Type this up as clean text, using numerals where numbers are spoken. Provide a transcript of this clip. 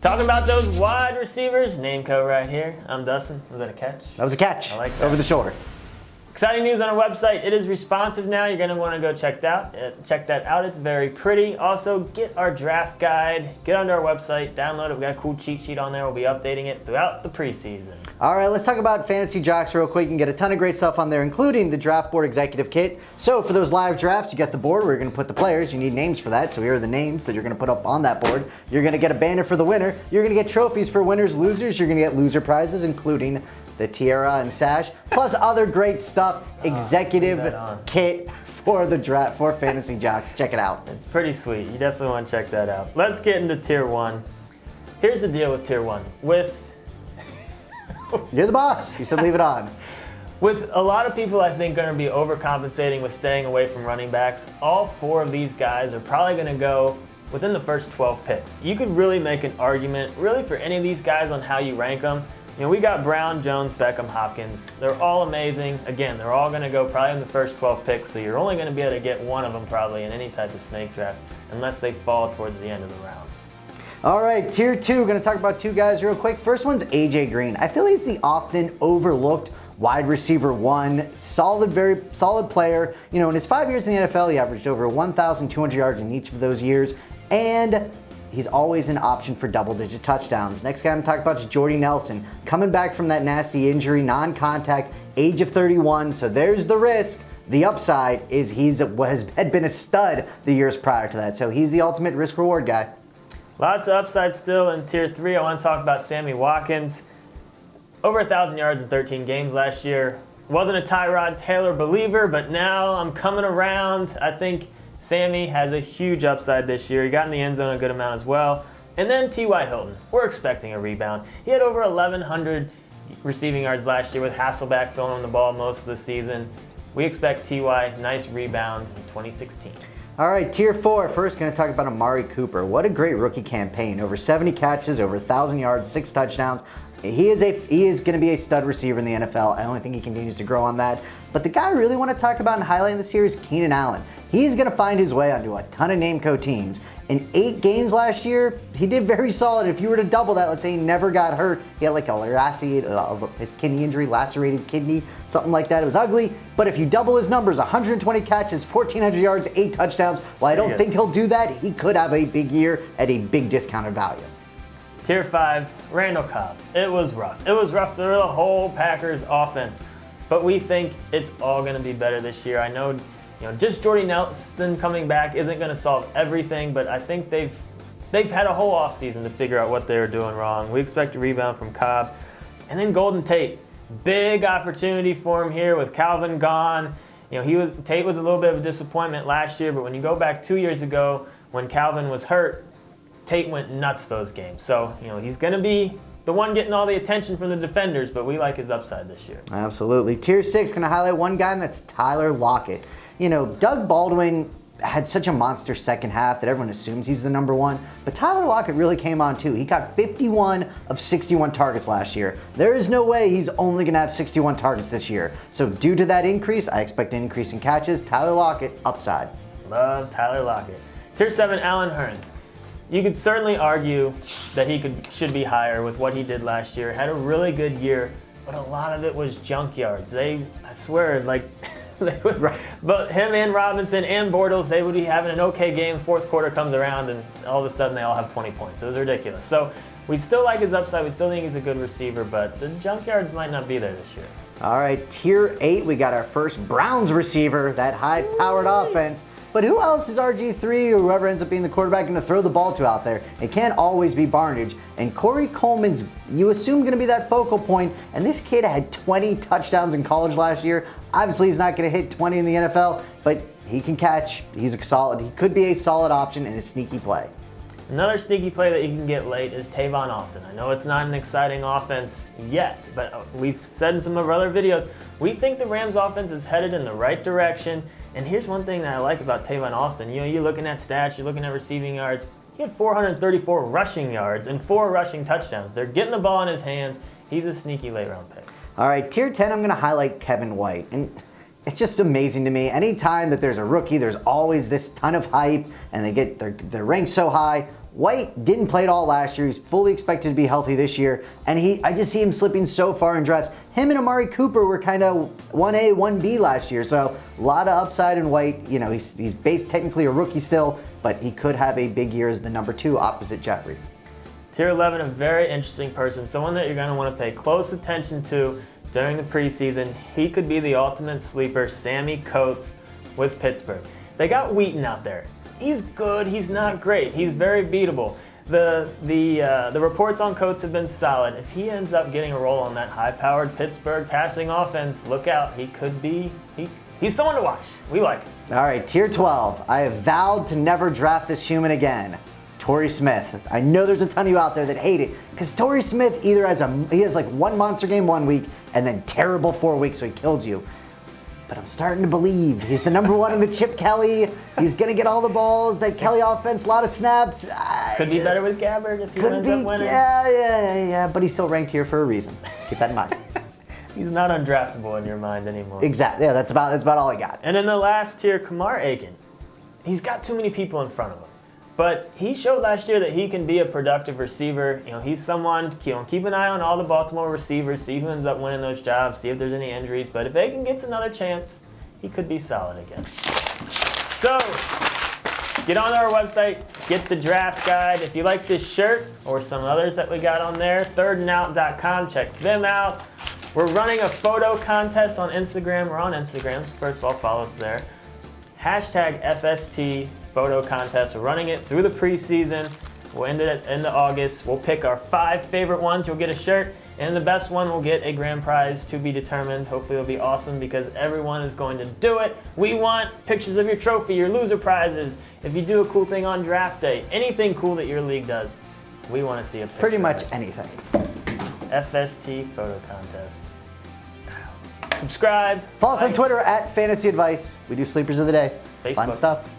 Talking about those wide receivers, name code right here. I'm Dustin. Was that a catch? That was a catch. I like that. Over the shoulder. Exciting news on our website. It is responsive now. You're going to want to go check that out. It's very pretty. Also, get our draft guide. Get onto our website. Download it. We got a cool cheat sheet on there. We'll be updating it throughout the preseason. All right, let's talk about Fantasy Jocks real quick. You can get a ton of great stuff on there, including the draft board executive kit. So for those live drafts, you get the board where you're going to put the players. You need names for that. So here are the names that you're going to put up on that board. You're going to get a banner for the winner. You're going to get trophies for winners, losers. You're going to get loser prizes, including the tiara and sash, plus other great stuff. Executive kit for the draft for Fantasy Jocks. Check it out. It's pretty sweet. You definitely want to check that out. Let's get into Tier 1. Here's the deal with Tier 1. You're the boss. You said leave it on. With a lot of people, I think, going to be overcompensating with staying away from running backs, all 4 of these guys are probably going to go within the first 12 picks. You could really make an argument, really, for any of these guys on how you rank them. You know, we got Brown, Jones, Beckham, Hopkins. They're all amazing. Again, they're all going to go probably in the first 12 picks, so you're only going to be able to get one of them probably in any type of snake draft, unless they fall towards the end of the round. All right, Tier 2, we're going to talk about 2 guys real quick. First one's AJ Green. I feel he's the often overlooked wide receiver 1, very solid player. You know, in his 5 years in the NFL, he averaged over 1,200 yards in each of those years, and he's always an option for double-digit touchdowns. Next guy I'm talking about is Jordy Nelson, coming back from that nasty injury, non-contact, age of 31, so there's the risk. The upside is had been a stud the years prior to that, so he's the ultimate risk-reward guy. Lots of upside still in Tier 3. I want to talk about Sammy Watkins. Over 1,000 yards in 13 games last year. Wasn't a Tyrod Taylor believer, but now I'm coming around. I think Sammy has a huge upside this year. He got in the end zone a good amount as well. And then T.Y. Hilton. We're expecting a rebound. He had over 1,100 receiving yards last year with Hasselbeck throwing him the ball most of the season. We expect T.Y. nice rebound in 2016. All right, Tier 4. First, going to talk about Amari Cooper. What a great rookie campaign. Over 70 catches, over 1,000 yards, 6 touchdowns. He is going to be a stud receiver in the NFL. I only think he continues to grow on that. But the guy I really want to talk about and highlight in this series is Keenan Allen. He's going to find his way onto a ton of Namco teams. In 8 games last year, he did very solid. If you were to double that, let's say he never got hurt, he had like his kidney injury, lacerated kidney, something like that. It was ugly. But if you double his numbers, 120 catches, 1,400 yards, 8 touchdowns, while I don't think he'll do that, he could have a big year at a big discounted value. Tier 5, Randall Cobb. It was rough. It was rough for the whole Packers offense. But we think it's all going to be better this year. I know, just Jordy Nelson coming back isn't going to solve everything, but I think they've had a whole offseason to figure out what they were doing wrong. We expect a rebound from Cobb. And then Golden Tate. Big opportunity for him here with Calvin gone. Tate was a little bit of a disappointment last year, but when you go back 2 years ago when Calvin was hurt, Tate went nuts those games. So, he's going to be the one getting all the attention from the defenders, but we like his upside this year. Absolutely. Tier 6, going to highlight one guy, and that's Tyler Lockett. Doug Baldwin had such a monster second half that everyone assumes he's the number 1, but Tyler Lockett really came on too. He got 51 of 61 targets last year. There is no way he's only going to have 61 targets this year. So due to that increase, I expect an increase in catches. Tyler Lockett, upside. Love Tyler Lockett. Tier 7, Allen Hurns. You could certainly argue that he should be higher with what he did last year. Had a really good year, but a lot of it was junk yards. I swear, but him and Robinson and Bortles, they would be having an okay game. Fourth quarter comes around, and all of a sudden they all have 20 points. It was ridiculous. So we still like his upside. We still think he's a good receiver, but the junk yards might not be there this year. All right, Tier 8, we got our first Browns receiver, that high-powered offense. But who else is RG3 or whoever ends up being the quarterback going to throw the ball to out there? It can't always be Barnidge. And Corey Coleman's, you assume, going to be that focal point. And this kid had 20 touchdowns in college last year. Obviously, he's not going to hit 20 in the NFL, but he can catch. He could be a solid option and a sneaky play. Another sneaky play that you can get late is Tavon Austin. I know it's not an exciting offense yet, but we've said in some of our other videos, we think the Rams offense is headed in the right direction. And here's one thing that I like about Tavon Austin. You're looking at stats, you're looking at receiving yards. He had 434 rushing yards and 4 rushing touchdowns. They're getting the ball in his hands. He's a sneaky late-round pick. All right, Tier 10, I'm going to highlight Kevin White. And it's just amazing to me. Anytime that there's a rookie, there's always this ton of hype, and they get they're ranked so high. White didn't play at all last year. He's fully expected to be healthy this year. And I just see him slipping so far in drafts. Him and Amari Cooper were kind of 1A, 1B last year. So a lot of upside in White. You know, he's based technically a rookie still, but he could have a big year as the number 2 opposite Jeffrey. Tier 11, a very interesting person, someone that you're going to want to pay close attention to during the preseason. He could be the ultimate sleeper, Sammy Coates with Pittsburgh. They got Wheaton out there. He's good, he's not great, he's very beatable. The reports on Coates have been solid. If he ends up getting a role on that high-powered Pittsburgh passing offense, look out, he could be, he's someone to watch. We like him. All right, tier 12. I have vowed to never draft this human again. Torrey Smith. I know there's a ton of you out there that hate it because Torrey Smith either has like one monster game 1 week and then terrible 4 weeks, so he kills you. But I'm starting to believe he's the number 1 in the Chip Kelly. He's gonna get all the balls. That Kelly offense, a lot of snaps. Could be better with Gabbard if he ends up winning. Yeah. But he's still ranked here for a reason. Keep that in mind. He's not undraftable in your mind anymore. Exactly. Yeah, that's about all I got. And in the last tier, Kamar Aiken. He's got too many people in front of him. But he showed last year that he can be a productive receiver. You know, he's someone, keep an eye on all the Baltimore receivers, see who ends up winning those jobs, see if there's any injuries. But if Aiken gets another chance, he could be solid again. So, get on our website, get the draft guide. If you like this shirt or some others that we got on there, thirdndout.com, check them out. We're running a photo contest on Instagram. We're on Instagram, so first of all, follow us there. Hashtag FST photo contest. We're running it through the preseason. We'll end it at end of August. We'll pick our 5 favorite ones. You'll get a shirt, and the best one will get a grand prize to be determined. Hopefully it'll be awesome because everyone is going to do it. We want pictures of your trophy, your loser prizes. If you do a cool thing on draft day, anything cool that your league does, we want to see a picture. Pretty much anything. FST photo contest. Subscribe. Follow us on Twitter at Fantasy Advice. We do sleepers of the day. Facebook. Fun stuff.